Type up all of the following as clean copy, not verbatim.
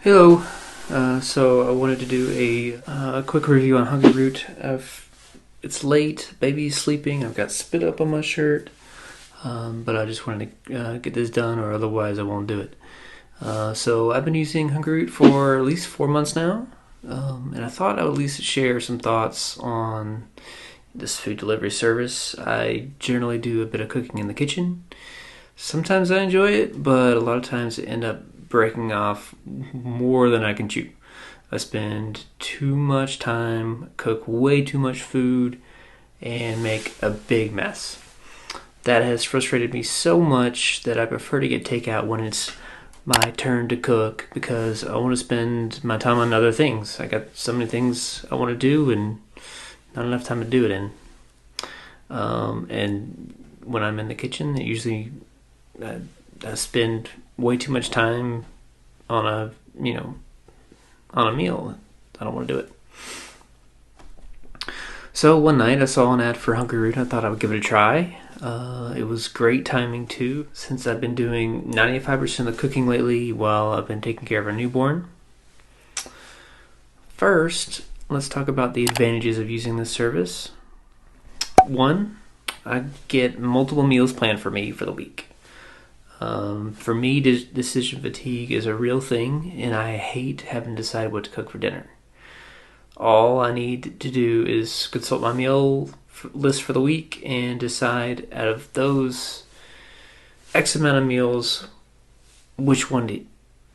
Hello. So I wanted to do a quick review on HungryRoot. It's late, baby's sleeping, I've got spit up on my shirt, but I just wanted to get this done, or otherwise I won't do it. So I've been using HungryRoot for at least 4 months now, and I thought I would at least share some thoughts on this food delivery service. I generally do a bit of cooking in the kitchen. Sometimes I enjoy it, but a lot of times I end up breaking off more than I can chew. I spend too much time, cook way too much food, and make a big mess. That has frustrated me so much that I prefer to get takeout when it's my turn to cook, because I want to spend my time on other things. I got so many things I want to do and not enough time to do it in. And when I'm in the kitchen, it usually I spend way too much time on a meal. I don't want to do it. So one night I saw an ad for HungryRoot. I thought I would give it a try. It was great timing too, since I've been doing 95% of the cooking lately while I've been taking care of a newborn. First, let's talk about the advantages of using this service. One, I get multiple meals planned for me for the week. For me, decision fatigue is a real thing, and I hate having to decide what to cook for dinner. All I need to do is consult my meal list for the week and decide out of those X amount of meals which one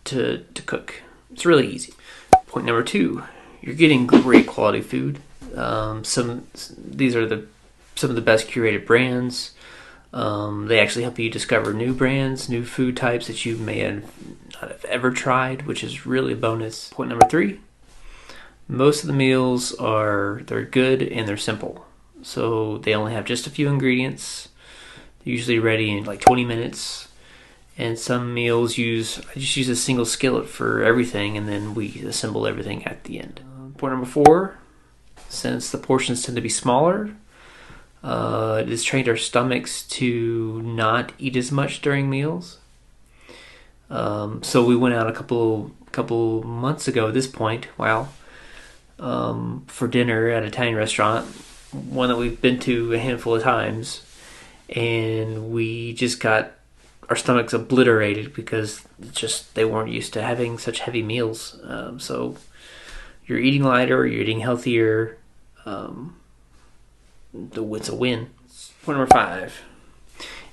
to cook. It's really easy. Point number two, you're getting great quality food. These are some of the best curated brands. They actually help you discover new brands, new food types that you may not have ever tried, which is really a bonus. Point number three, most of the meals they're good and they're simple. So they only have just a few ingredients. They're usually ready in like 20 minutes. And some meals I just use a single skillet for everything, and then we assemble everything at the end. Point number four, since the portions tend to be smaller, it has trained our stomachs to not eat as much during meals. So we went out a couple months ago at this point, for dinner at an Italian restaurant, one that we've been to a handful of times, and we just got our stomachs obliterated because they weren't used to having such heavy meals. So you're eating lighter, you're eating healthier. It's a win. Point number five,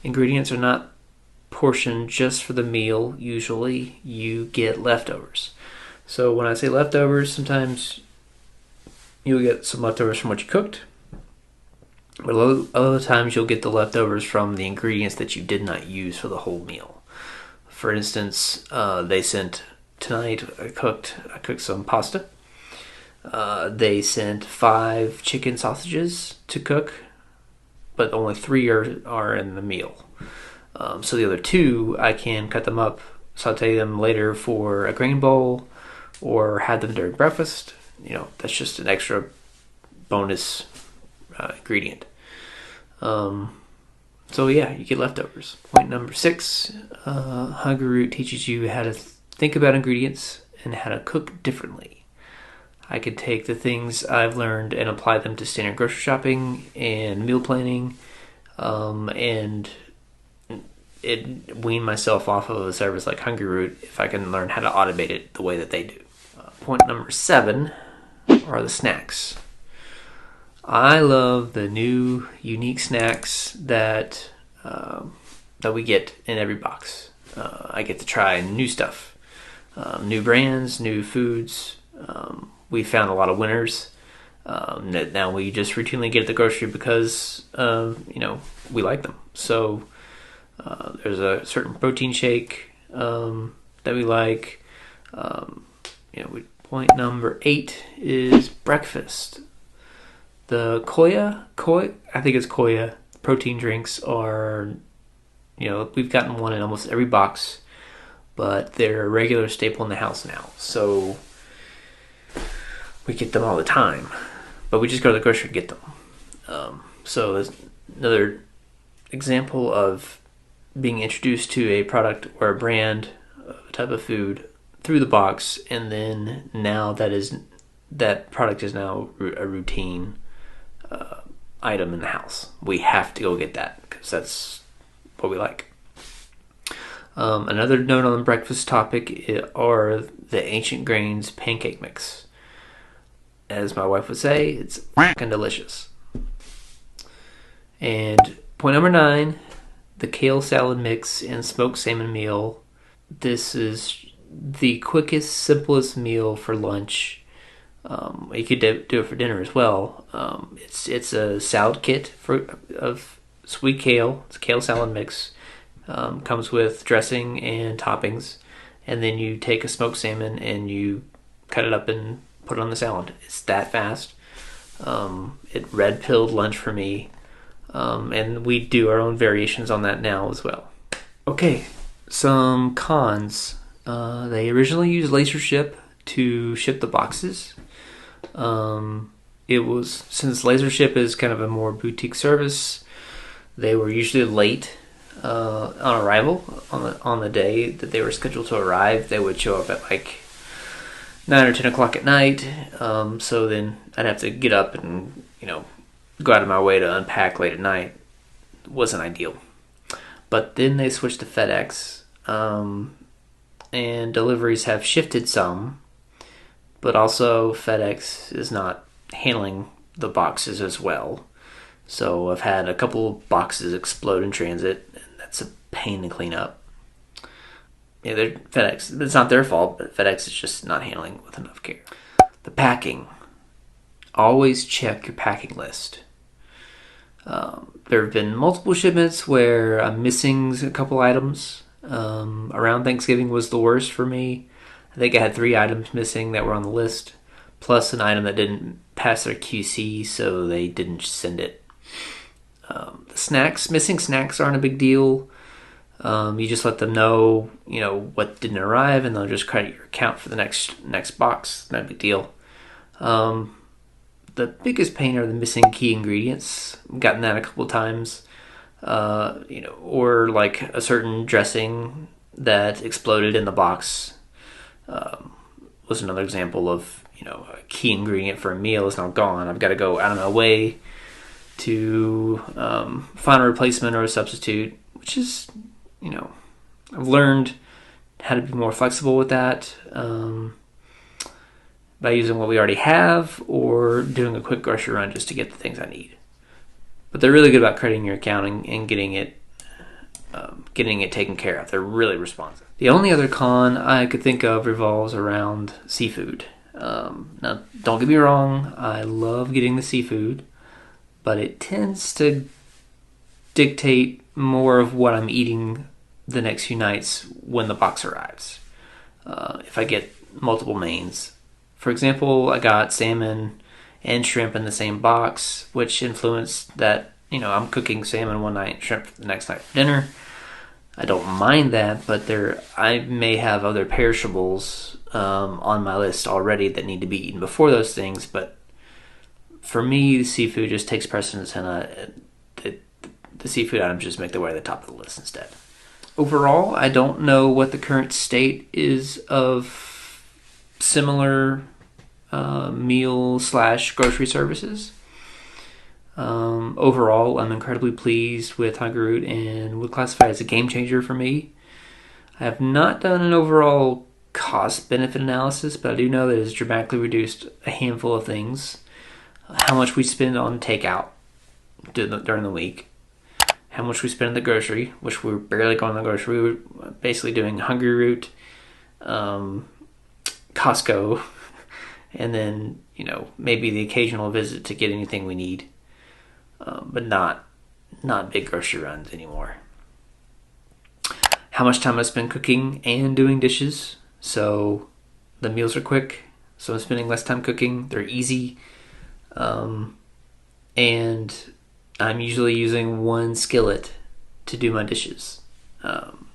ingredients are not portioned just for the meal. Usually you get leftovers. So when I say leftovers, sometimes you'll get some leftovers from what you cooked, but other times you'll get the leftovers from the ingredients that you did not use for the whole meal. For instance, they sent tonight, I cooked some pasta. They sent 5 chicken sausages to cook, but only 3 are in the meal. So the other 2, I can cut them up, saute them later for a grain bowl, or have them during breakfast. That's just an extra bonus ingredient. So yeah, you get leftovers. Point number 6, HungryRoot teaches you how to think about ingredients and how to cook differently. I could take the things I've learned and apply them to standard grocery shopping and meal planning, and wean myself off of a service like HungryRoot if I can learn how to automate it the way that they do. Point number 7 are the snacks. I love the new, unique snacks that we get in every box. I get to try new stuff, new brands, new foods. We found a lot of winners that now we just routinely get at the grocery because we like them. So there's a certain protein shake that we like. Point number 8 is breakfast. The I think it's Koya protein drinks are, we've gotten one in almost every box, but they're a regular staple in the house now. So we get them all the time, but we just go to the grocery and get them. So there's another example of being introduced to a product or a brand, a type of food through the box, and then now that product is now a routine item in the house. We have to go get that because that's what we like. Another note on the breakfast topic are the Ancient Grains pancake mix. As my wife would say, it's fucking delicious. And point number 9, the kale salad mix and smoked salmon meal. This is the quickest, simplest meal for lunch. You could do it for dinner as well. It's a salad kit of sweet kale. It's a kale salad mix. Comes with dressing and toppings, and then you take a smoked salmon and you cut it up and put it on the salad. It's that fast. It red-pilled lunch for me, and we do our own variations on that now as well. Okay, some cons. They originally used LaserShip to ship the boxes. It was, since LaserShip is kind of a more boutique service, they were usually late on arrival on the day that they were scheduled to arrive. They would show up at like 9 or 10 o'clock at night. So then I'd have to get up and go out of my way to unpack late at night. It wasn't ideal. But then they switched to FedEx, and deliveries have shifted some. But also FedEx is not handling the boxes as well. So I've had a couple of boxes explode in transit, and that's a pain to clean up. Yeah, they're FedEx. It's not their fault, but FedEx is just not handling it with enough care. The packing. Always check your packing list. There have been multiple shipments where I'm missing a couple items. Around Thanksgiving was the worst for me. I think I had 3 items missing that were on the list, plus an item that didn't pass their QC, so they didn't send it. Missing snacks aren't a big deal. You just let them know, what didn't arrive, and they'll just credit your account for the next box. Not a big deal. The biggest pain are the missing key ingredients. I've gotten that a couple times. Or like a certain dressing that exploded in the box. Was another example of, a key ingredient for a meal is now gone. I've got to go out of my way to find a replacement or a substitute, which is, I've learned how to be more flexible with that by using what we already have or doing a quick grocery run just to get the things I need. But they're really good about crediting your account and getting it taken care of. They're really responsive. The only other con I could think of revolves around seafood. Now, don't get me wrong, I love getting the seafood, but it tends to dictate more of what I'm eating the next few nights when the box arrives. If I get multiple mains. For example, I got salmon and shrimp in the same box, which influenced that, I'm cooking salmon one night, shrimp the next night for dinner. I don't mind that, but I may have other perishables on my list already that need to be eaten before those things, but for me, the seafood just takes precedence, and the seafood items just make their way to the top of the list instead. Overall, I don't know what the current state is of similar meal/grocery services. Overall, I'm incredibly pleased with HungryRoot and would classify it as a game changer for me. I have not done an overall cost-benefit analysis, but I do know that it has dramatically reduced a handful of things. How much we spend on takeout during the week. How much we spend at the grocery, which we were barely going to the grocery. We were basically doing HungryRoot, Costco, and then, maybe the occasional visit to get anything we need. But not big grocery runs anymore. How much time I spend cooking and doing dishes. So the meals are quick, so I'm spending less time cooking. They're easy. And I'm usually using one skillet to do my dishes,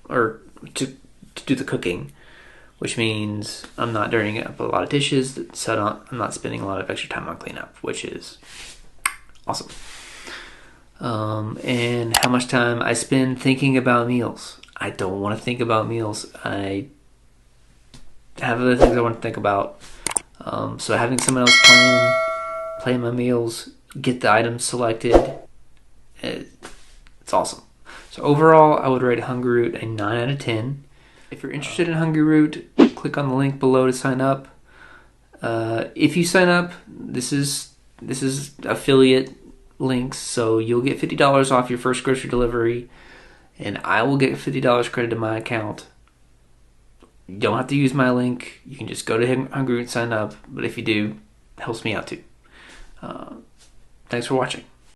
or to do the cooking, which means I'm not dirtying up a lot of dishes, so I'm not spending a lot of extra time on cleanup, which is awesome. And how much time I spend thinking about meals. I don't want to think about meals. have other things I want to think about. So having someone else plan my meals, get the items selected, it's awesome. So overall, I would rate HungryRoot a 9 out of 10. If you're interested in HungryRoot, click on the link below to sign up. If you sign up, this is affiliate links, so you'll get $50 off your first grocery delivery, and I will get $50 credit to my account. You don't have to use my link. You can just go to HungryRoot and sign up, but if you do, it helps me out too. Thanks for watching.